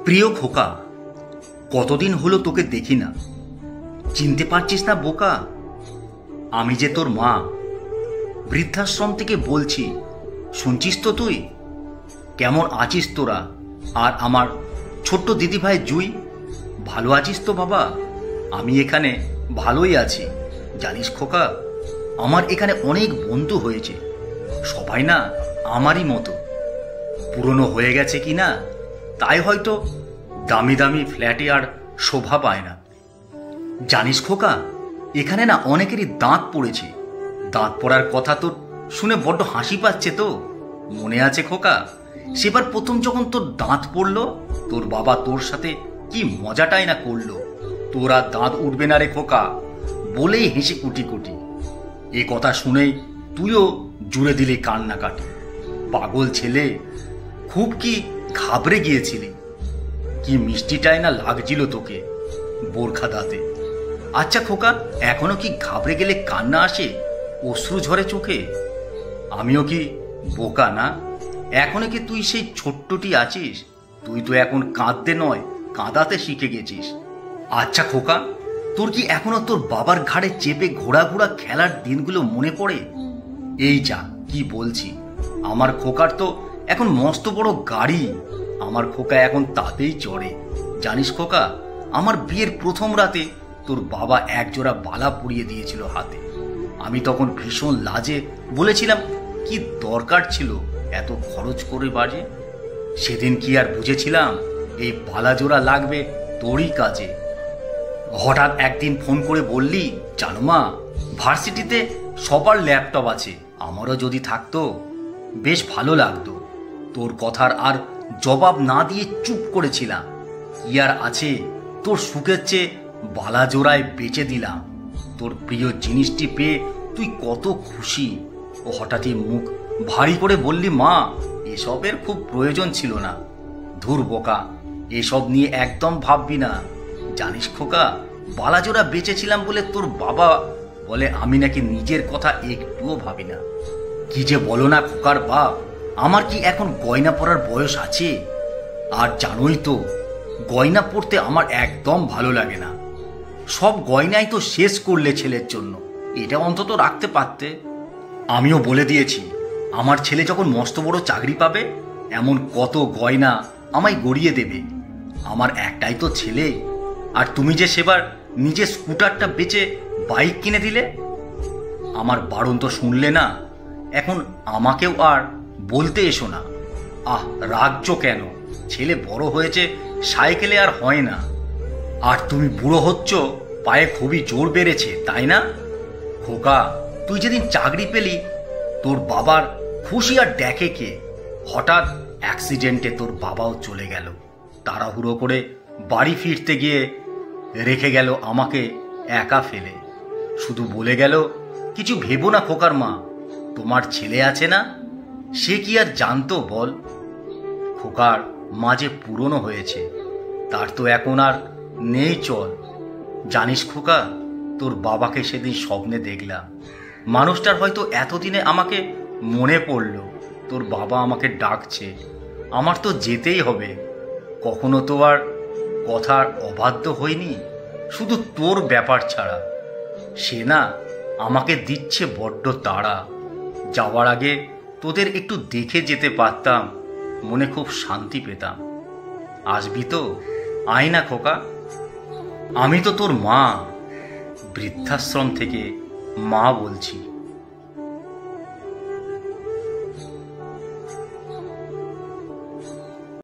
প্রিয় খোকা, কতদিন হলো তোকে দেখি না। চিনতে পারছিস না বোকা? আমি যে তোর মা। বৃদ্ধাশ্রম থেকে বলছি, শুনছিস তো তুই? কেমন আছিস তোরা? আর আমার ছোট্ট দিদিভাই জুই, ভালো আছিস তো বাবা? আমি এখানে ভালোই আছি। জানিস খোকা, আমার এখানে অনেক বন্ধু হয়েছে। সবাই না আমারই মতো। পুরনো হয়ে গেছে কি না, তাই হয়তো দামি দামি ফ্ল্যাটে আর শোভা পায় না। জানিস খোকা, এখানে না অনেকেরই দাঁত পড়েছে। দাঁত পড়ার কথা তোর শুনে বড্ড হাসি পাচ্ছে তো। মনে আছে খোকা, সেবার প্রথম যখন তোর দাঁত পড়লো, তোর বাবা তোর সাথে কি মজাটাই না করলো। তোর আর দাঁত উঠবে না রে খোকা বলেই হেসে কুটি কুটি। এ কথা শুনেই তুইও জুড়ে দিলি কান্নাকাটি। পাগল ছেলে, খুব কি ঘাবড়ে গিয়েছিলি? কি মিষ্টিটাই না লাগছিল তোকে বোরখা দাঁতে। আচ্ছা খোকা, এখনো কি ঘাবড়ে গেলে কান্না আসে, অশ্রু ঝরে চোখে? আমিও কি বোকা না? এখনো কি তুই সেই ছোট্টটি আছিস? তুই তো এখন কাঁদতে নয়, কাঁদাতে শিখে গেছিস। আচ্ছা খোকা, তোর কি এখনো তোর বাবার ঘাড়ে চেপে ঘোড়া ঘোড়া খেলার দিনগুলো মনে পড়ে? এই যা কি বলছি, আমার খোকার তো এখন মস্ত বড় গাড়ি। আমার খোকা এখন তাতেই চড়ে। জানিস খোকা, আমার বিয়ের প্রথম রাতে তোর বাবা একজোড়া বালা পরিয়ে দিয়েছিল হাতে। আমি তখন ভীষণ লাজে বলেছিলাম, কি দরকার ছিল এত খরচ করে বাজে? সেদিন কি আর বুঝেছিলাম এই বালা জোড়া লাগবে তোরই কাজে। হঠাৎ একদিন ফোন করে বললি, জানো মা, ভার্সিটিতে সবার ল্যাপটপ আছে, আমারও যদি থাকতো বেশ ভালো লাগতো। তোর কথার আর জবাব না দিয়ে চুপ করেছিলাম। কি আর আছে, তোর সুখের চেয়ে বালা জোড়ায় বেচে দিলাম। তোর প্রিয় জিনিসটি পেয়ে তুই কত খুশি। ও হঠাৎই মুখ ভারী করে বললি, মা, এসবের খুব প্রয়োজন ছিল না। ধুর বোকা, এসব নিয়ে একদম ভাববি না। জানিস খোকা, বালাজোড়া বেঁচেছিলাম বলে তোর বাবা বলে আমি নাকি নিজের কথা একটুও ভাবি না। কি যে বলো না খোকার বাপ, আমার কি এখন গয়না পরার বয়স আছে? আর জানোই তো, গয়না পরতে আমার একদম ভালো লাগে না। সব গয়নাই তো শেষ করলে ছেলের জন্য, এটা অন্তত রাখতে পারতে। আমিও বলে দিয়েছি, আমার ছেলে যখন মস্ত বড় চাকরি পাবে, এমন কত গয়না আমায় গড়িয়ে দেবে। আমার একটাই তো ছেলে। আর তুমি যে সেবার নিজের স্কুটারটা বেচে বাইক কিনে দিলে, আমার বারণ তো শুনলে না। এখন আমাকেও আর বলতে এসো না। আহ, রাগছো কেন? ছেলে বড় হয়েছে, সাইকেলে আর হয় না। আর তুমি বুড়ো হচ্ছ, পায়ে খুবই জোর বেড়েছে, তাই না? খোকা, তুই যেদিন চাকরি পেলি, তোর বাবার খুশি আর দেখে কে। হঠাৎ অ্যাক্সিডেন্টে তোর বাবাও চলে গেল। তাড়াহুড়ো করে বাড়ি ফিরতে গিয়ে রেখে গেল আমাকে একা ফেলে। শুধু বলে গেল, কিছু ভেবো না খোকার মা, তোমার ছেলে আছে না। সে কি আর জানতো বল? খোকার মাঝে পুরনো হয়েছে, তার তো এখন আর নেই চল। জানিস খোকা, তোর বাবাকে সেদিন স্বপ্নে দেখলাম। মানুষটার হয়তো এতদিনে আমাকে মনে পড়ল। তোর বাবা আমাকে ডাকছে, আমার তো যেতেই হবে। কখনো তো আর কথার অবাধ্য হয়নি, শুধু তোর ব্যাপার ছাড়া। সে না আমাকে দিচ্ছে বড্ড তাড়া। যাওয়ার আগে তোদের একটু দেখে যেতে পারতাম, মনে খুব শান্তি পেতাম। আসবি তো? আয় না খোকা। আমি তো তোর মা, বৃদ্ধাশ্রম থেকে মা বলছি।